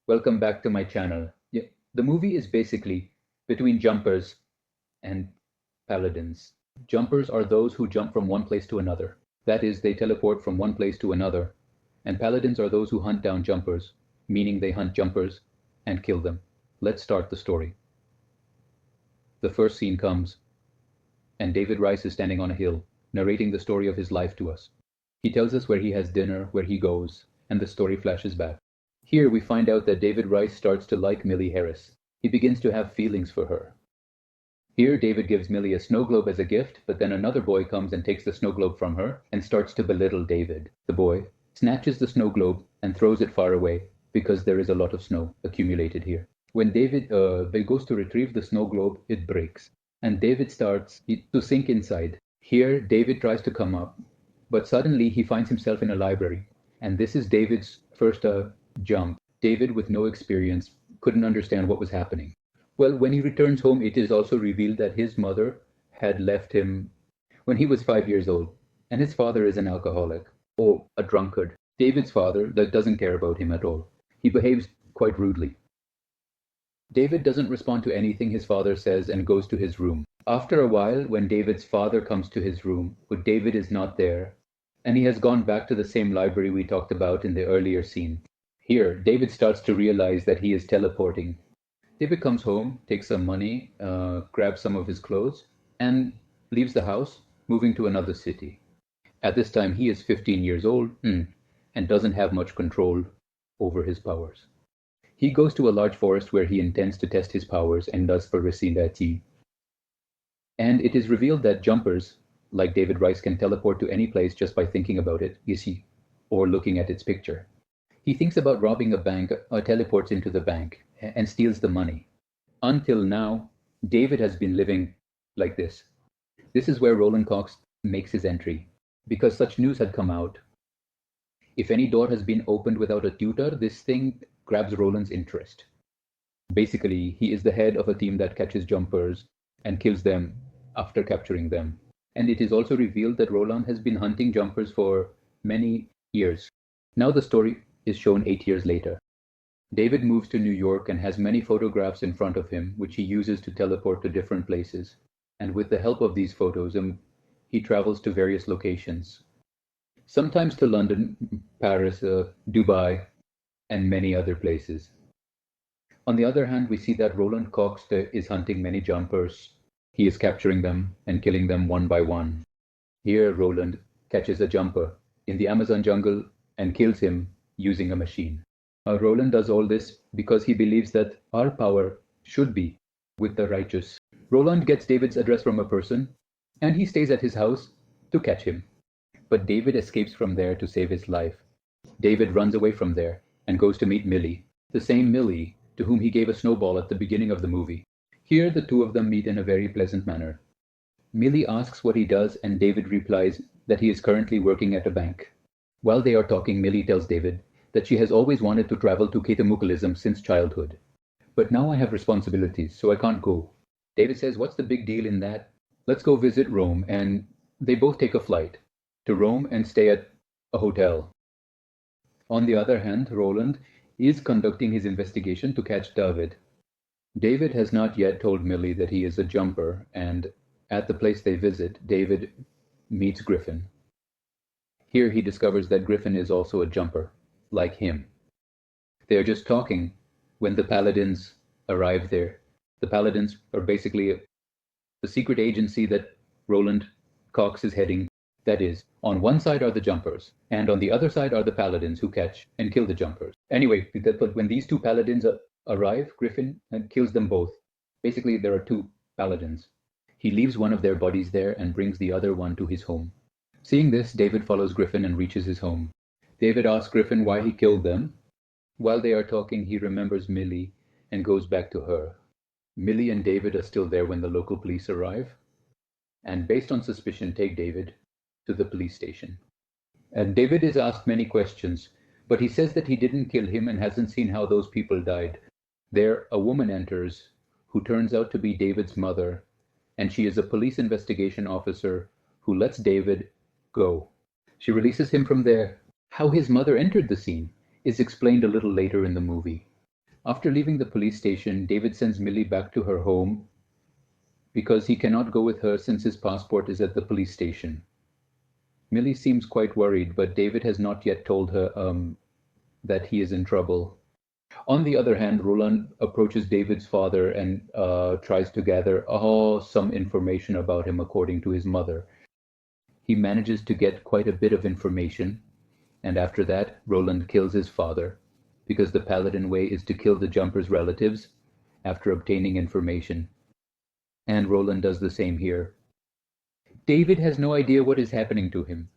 Welcome back to my channel. Yeah, the movie is basically between jumpers and paladins. Jumpers are those who jump from one place to another. That is, they teleport from one place to another. And paladins are those who hunt down jumpers, meaning they hunt jumpers and kill them. Let's start the story. The first scene comes, and David Rice is standing on a hill, narrating the story of his life to us. He tells us where he has dinner, where he goes, and the story flashes back. Here we find out that David Rice starts to like Millie Harris. He begins to have feelings for her. Here David gives Millie a snow globe as a gift, but then another boy comes and takes the snow globe from her and starts to belittle David. The boy snatches the snow globe and throws it far away because there is a lot of snow accumulated here. When David goes to retrieve the snow globe, it breaks, and David starts to sink inside. Here David tries to come up, but suddenly he finds himself in a library, and this is David's first jump. David, with no experience, couldn't understand what was happening. Well, when he returns home, it is also revealed that his mother had left him when he was 5 years old, and his father is an alcoholic, or a drunkard. David's father that doesn't care about him at all. He behaves quite rudely. David doesn't respond to anything his father says and goes to his room. After a while, when David's father comes to his room, but David is not there, and he has gone back to the same library we talked about in the earlier scene. Here, David starts to realize that he is teleporting. David comes home, takes some money, grabs some of his clothes, and leaves the house, moving to another city. At this time, he is 15 years old and doesn't have much control over his powers. He goes to a large forest where he intends to test his powers and does for Racine. And it is revealed that jumpers, like David Rice, can teleport to any place just by thinking about it, you see, or looking at its picture. He thinks about robbing a bank or teleports into the bank and steals the money. Until now, David has been living like this. This is where Roland Cox makes his entry, because such news had come out. If any door has been opened without a tutor, this thing grabs Roland's interest. Basically, he is the head of a team that catches jumpers and kills them after capturing them. And it is also revealed that Roland has been hunting jumpers for many years. Now the story is shown 8 years later. David moves to New York and has many photographs in front of him, which he uses to teleport to different places. And with the help of these photos, he travels to various locations. Sometimes to London, Paris, Dubai, and many other places. On the other hand, we see that Roland Cox is hunting many jumpers. He is capturing them and killing them one by one. Here, Roland catches a jumper in the Amazon jungle and kills him using a machine. Roland does all this because he believes that our power should be with the righteous. Roland gets David's address from a person, and he stays at his house to catch him. But David escapes from there to save his life. David runs away from there and goes to meet Millie, the same Millie to whom he gave a snowball at the beginning of the movie. Here the two of them meet in a very pleasant manner. Millie asks what he does, and David replies that he is currently working at a bank. While they are talking, Millie tells David that she has always wanted to travel to Katamukhalism since childhood. But now I have responsibilities, so I can't go. David says, what's the big deal in that? Let's go visit Rome, and they both take a flight to Rome and stay at a hotel. On the other hand, Roland is conducting his investigation to catch David. David has not yet told Millie that he is a jumper, and at the place they visit, David meets Griffin. Here he discovers that Griffin is also a jumper, like him. They are just talking when the Paladins arrive there. The Paladins are basically the secret agency that Roland Cox is heading. That is, on one side are the jumpers, and on the other side are the Paladins who catch and kill the jumpers. Anyway, but when these two Paladins arrive, Griffin kills them both. Basically, there are two Paladins. He leaves one of their bodies there and brings the other one to his home. Seeing this, David follows Griffin and reaches his home. David asks Griffin why he killed them. While they are talking, he remembers Millie and goes back to her. Millie and David are still there when the local police arrive, and based on suspicion, take David to the police station. And David is asked many questions, but he says that he didn't kill him and hasn't seen how those people died. There, a woman enters who turns out to be David's mother, and she is a police investigation officer who lets David go. She releases him from there. How his mother entered the scene is explained a little later in the movie. After leaving the police station, David sends Millie back to her home because he cannot go with her since his passport is at the police station. Millie seems quite worried, but David has not yet told her that he is in trouble. On the other hand, Roland approaches David's father and tries to gather some information about him according to his mother. He manages to get quite a bit of information, and after that, Roland kills his father, because the Paladin way is to kill the Jumper's relatives after obtaining information. And Roland does the same here. David has no idea what is happening to him.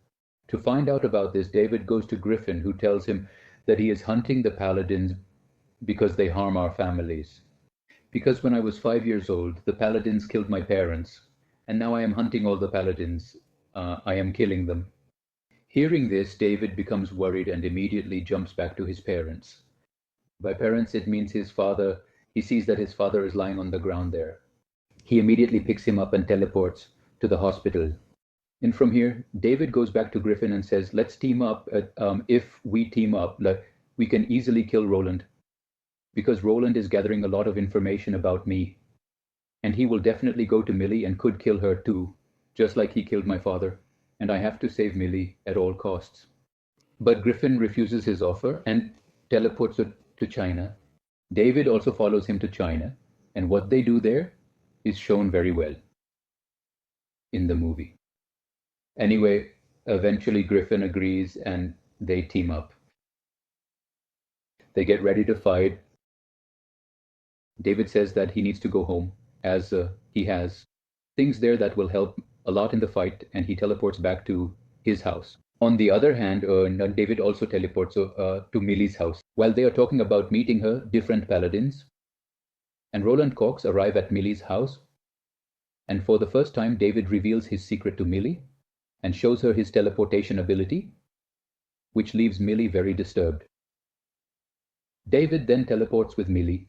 To find out about this, David goes to Griffin, who tells him that he is hunting the Paladins because they harm our families. Because when I was 5 years old, the Paladins killed my parents, and now I am hunting all the Paladins. I am killing them. Hearing this, David becomes worried and immediately jumps back to his parents. By parents, it means his father. He sees that his father is lying on the ground there. He immediately picks him up and teleports to the hospital. And from here, David goes back to Griffin and says, let's team up. If we team up, we can easily kill Roland, because Roland is gathering a lot of information about me. And he will definitely go to Millie and could kill her too, just like he killed my father. And I have to save Millie at all costs. But Griffin refuses his offer and teleports to China. David also follows him to China, and what they do there is shown very well in the movie. Anyway, eventually Griffin agrees and they team up. They get ready to fight. David says that he needs to go home, as he has things there that will help a lot in the fight, and he teleports back to his house. On the other hand, David also teleports to Millie's house. While they are talking about meeting her, different Paladins and Roland Cox arrive at Millie's house, and for the first time, David reveals his secret to Millie and shows her his teleportation ability, which leaves Millie very disturbed. David then teleports with Millie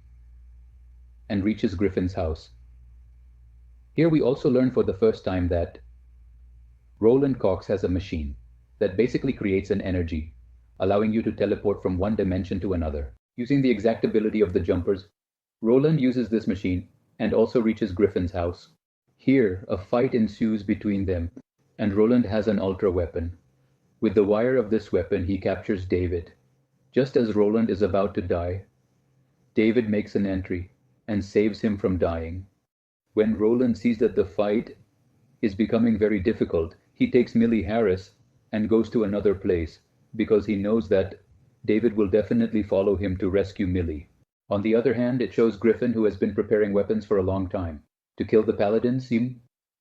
and reaches Griffin's house. Here we also learn for the first time that Roland Cox has a machine that basically creates an energy, allowing you to teleport from one dimension to another. Using the exact ability of the Jumpers, Roland uses this machine and also reaches Griffin's house. Here, a fight ensues between them, and Roland has an ultra weapon. With the wire of this weapon, he captures David. Just as Roland is about to die, David makes an entry and saves him from dying. When Roland sees that the fight is becoming very difficult, he takes Millie Harris and goes to another place, because he knows that David will definitely follow him to rescue Millie. On the other hand, it shows Griffin, who has been preparing weapons for a long time to kill the Paladins,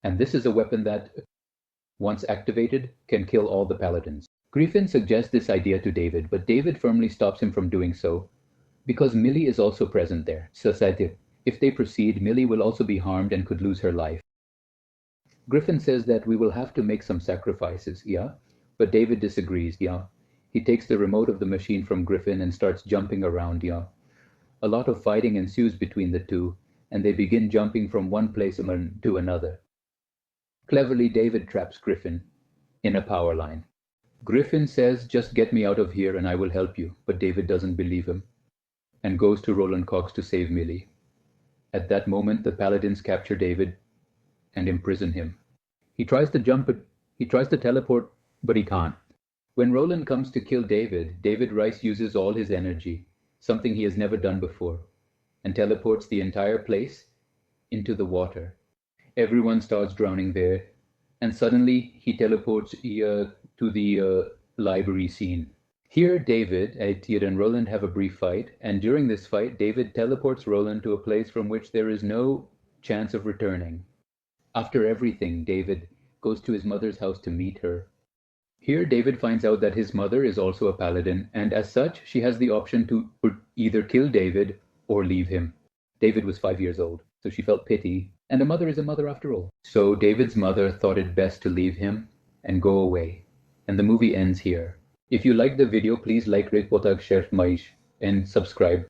and this is a weapon that, once activated, can kill all the Paladins. Griffin suggests this idea to David, but David firmly stops him from doing so, because Millie is also present there. So if they proceed, Millie will also be harmed and could lose her life. Griffin says that we will have to make some sacrifices, but David disagrees, He takes the remote of the machine from Griffin and starts jumping around, A lot of fighting ensues between the two, and they begin jumping from one place to another. Cleverly, David traps Griffin in a power line. Griffin says, just get me out of here and I will help you, but David doesn't believe him and goes to Roland Cox to save Millie. At that moment, the Paladins capture David and imprison him. He tries to teleport, but he can't. When Roland comes to kill David Rice uses all his energy, something he has never done before, and teleports the entire place into the water. Everyone starts drowning there, and suddenly he teleports to the library scene. Here, David, Aetid, and Roland have a brief fight, and during this fight, David teleports Roland to a place from which there is no chance of returning. After everything, David goes to his mother's house to meet her. Here, David finds out that his mother is also a Paladin, and as such, she has the option to either kill David or leave him. David was 5 years old, so she felt pity, and a mother is a mother after all. So David's mother thought it best to leave him and go away, and the movie ends here. If you liked the video, please like, rate, share, and subscribe.